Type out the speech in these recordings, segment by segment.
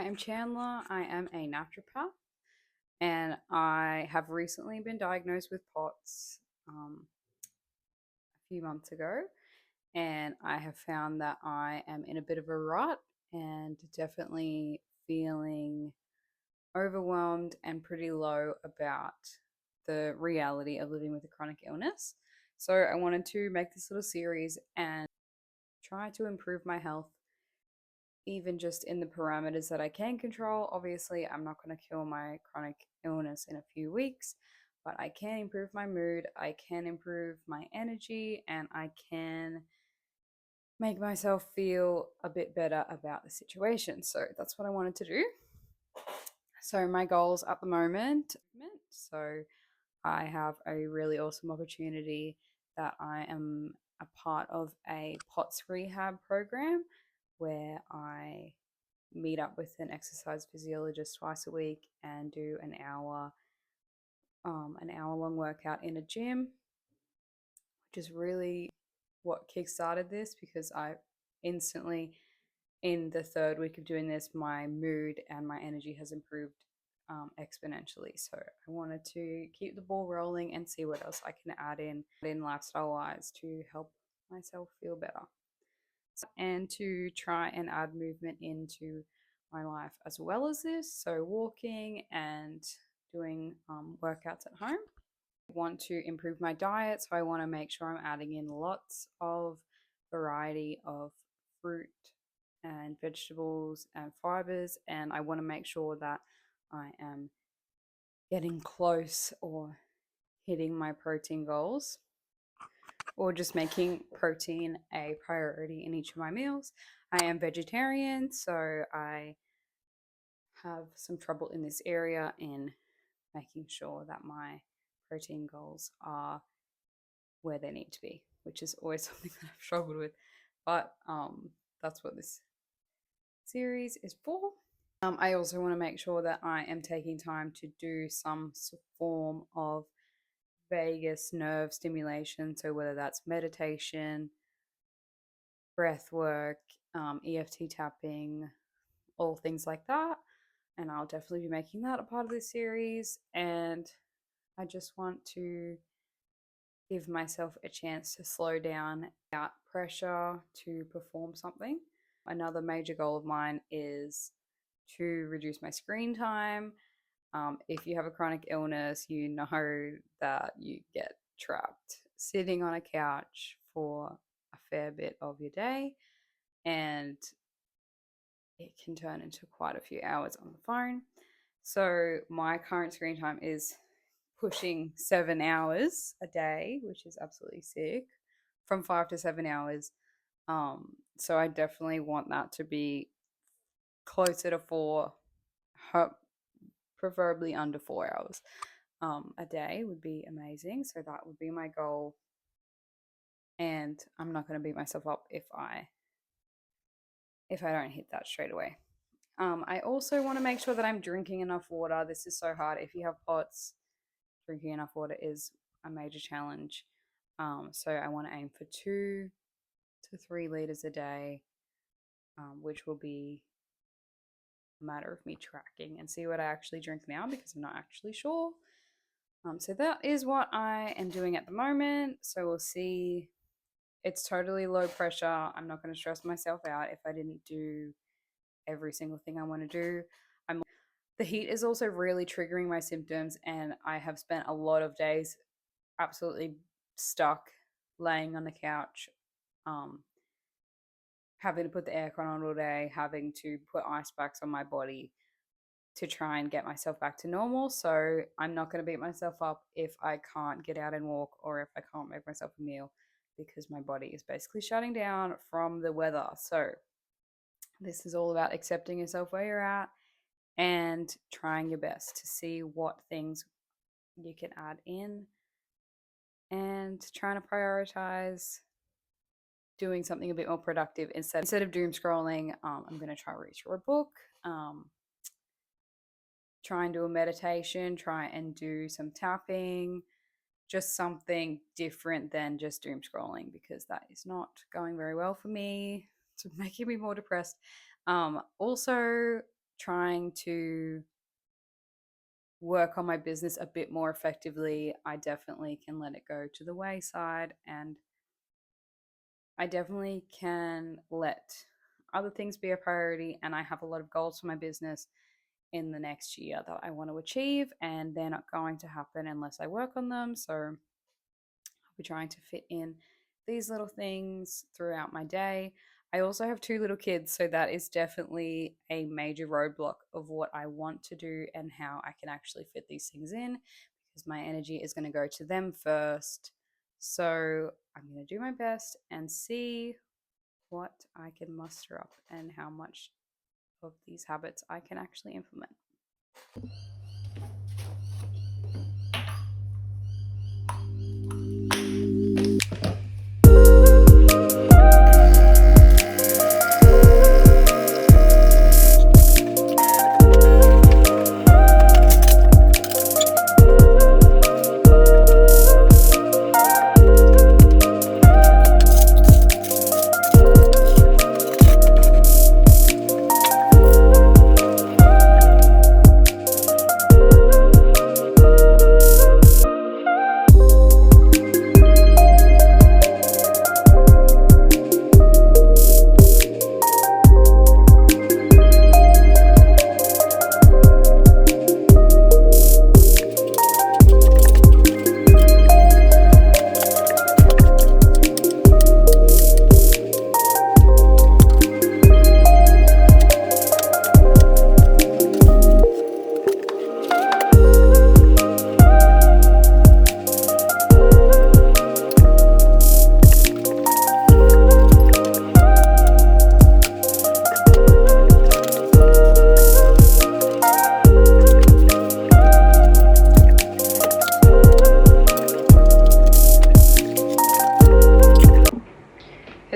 am Chandler. I am a naturopath and I have recently been diagnosed with POTS a few months ago. And I have found that I am in a bit of a rut and definitely feeling overwhelmed and pretty low about the reality of living with a chronic illness. So I wanted to make this little series and try to improve my health even just in the parameters that I can control. Obviously, I'm not going to cure my chronic illness in a few weeks, but I can improve my mood, I can improve my energy, and I can make myself feel a bit better about the situation. So that's what I wanted to do. So, my goals at the moment, so I have a really awesome opportunity that I am a part of a POTS rehab program where I meet up with an exercise physiologist twice a week and do an hour long workout in a gym, which is really what kickstarted this because I instantly, in the third week of doing this, my mood and my energy has improved exponentially. So I wanted to keep the ball rolling and see what else I can add in lifestyle wise to help myself feel better and to try and add movement into my life as well as this. So, walking and doing workouts at home. I want to improve my diet, so I want to make sure I'm adding in lots of variety of fruit and vegetables and fibers, and I want to make sure that I am getting close or hitting my protein goals or just making protein a priority in each of my meals. I am vegetarian, so I have some trouble in this area in making sure that my protein goals are where they need to be, which is always something that I've struggled with. But that's what this series is for. I also want to make sure that I am taking time to do some form of vagus nerve stimulation. So, whether that's meditation, breath work, EFT tapping, all things like that. And I'll definitely be making that a part of this series. And I just want to give myself a chance to slow down without pressure to perform something. Another major goal of mine is to reduce my screen time. If you have a chronic illness, you know that you get trapped sitting on a couch for a fair bit of your day, and it can turn into quite a few hours on the phone. So, my current screen time is pushing 7 hours a day, which is absolutely sick, from 5 to 7 hours. So I definitely want that to be closer to four, preferably under 4 hours a day would be amazing. So that would be my goal. And I'm not going to beat myself up if I don't hit that straight away. I also want to make sure that I'm drinking enough water. This is so hard. If you have POTS, drinking enough water is a major challenge. So I want to aim for 2 to 3 liters a day, which will be a matter of me tracking and see what I actually drink now because I'm not actually sure. So that is what I am doing at the moment. So we'll see. It's totally low pressure. I'm not going to stress myself out if I didn't do every single thing I want to do. The heat is also really triggering my symptoms, and I have spent a lot of days absolutely stuck laying on the couch, having to put the aircon on all day, having to put ice packs on my body to try and get myself back to normal. So I'm not going to beat myself up if I can't get out and walk or if I can't make myself a meal because my body is basically shutting down from the weather. So this is all about accepting yourself where you're at and trying your best to see what things you can add in and trying to prioritize doing something a bit more productive instead of doom scrolling. I'm going to try read through a book, try and do a meditation, try and do some tapping, just something different than just doom scrolling because that is not going very well for me. It's making me more depressed. Also, trying to work on my business a bit more effectively, I definitely can let it go to the wayside, and I definitely can let other things be a priority. And I have a lot of goals for my business in the next year that I want to achieve, and they're not going to happen unless I work on them. So I'll be trying to fit in these little things throughout my day. I also have 2 little kids, so that is definitely a major roadblock of what I want to do and how I can actually fit these things in, because my energy is going to go to them first. So I'm going to do my best and see what I can muster up and how much of these habits I can actually implement.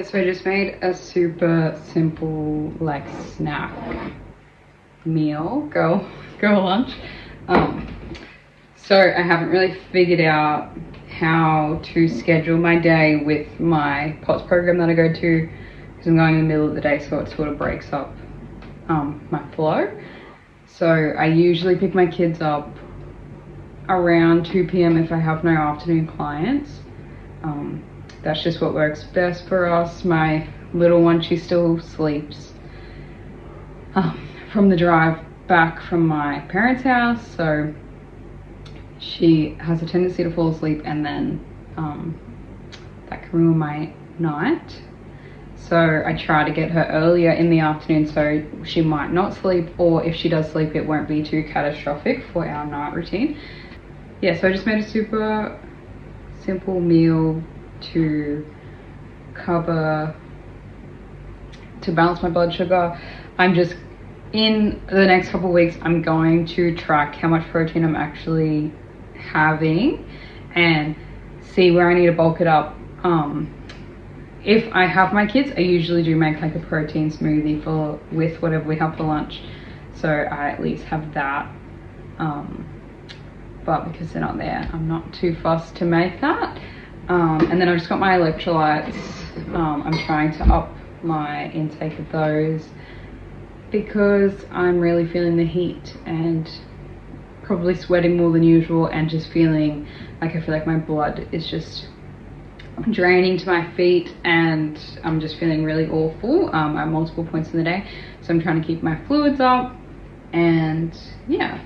So I just made a super simple like snack meal, go lunch. So I haven't really figured out how to schedule my day with my POTS program that I go to, because I'm going in the middle of the day, so it sort of breaks up my flow. So I usually pick my kids up around 2 p.m. if I have no afternoon clients. That's just what works best for us. My little one, she still sleeps from the drive back from my parents' house, so she has a tendency to fall asleep, and then that can ruin my night. So I try to get her earlier in the afternoon so she might not sleep, or if she does sleep, it won't be too catastrophic for our night routine. Yeah, so I just made a super simple meal to balance my blood sugar. I'm just, in the next couple of weeks, I'm going to track how much protein I'm actually having and see where I need to bulk it up. If I have my kids, I usually do make like a protein smoothie with whatever we have for lunch, so I at least have that. But because they're not there, I'm not too fussed to make that. And then I've just got my electrolytes. I'm trying to up my intake of those because I'm really feeling the heat and probably sweating more than usual, and just feeling like I feel like my blood is just draining to my feet, and I'm just feeling really awful at multiple points in the day. So I'm trying to keep my fluids up, and yeah.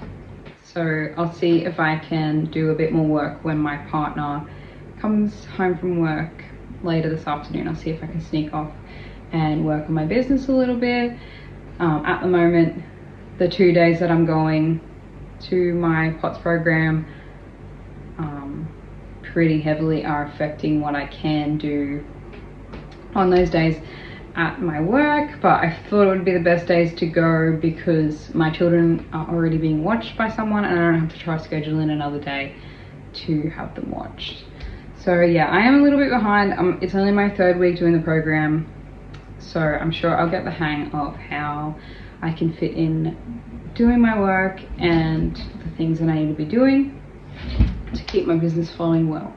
So I'll see if I can do a bit more work when my partner comes home from work later this afternoon. I'll see if I can sneak off and work on my business a little bit. At the moment, the 2 days that I'm going to my POTS program pretty heavily are affecting what I can do on those days at my work, but I thought it would be the best days to go because my children are already being watched by someone, and I don't have to try schedule in another day to have them watched. So yeah, I am a little bit behind. It's only my 3rd week doing the program, so I'm sure I'll get the hang of how I can fit in doing my work and the things that I need to be doing to keep my business flowing well.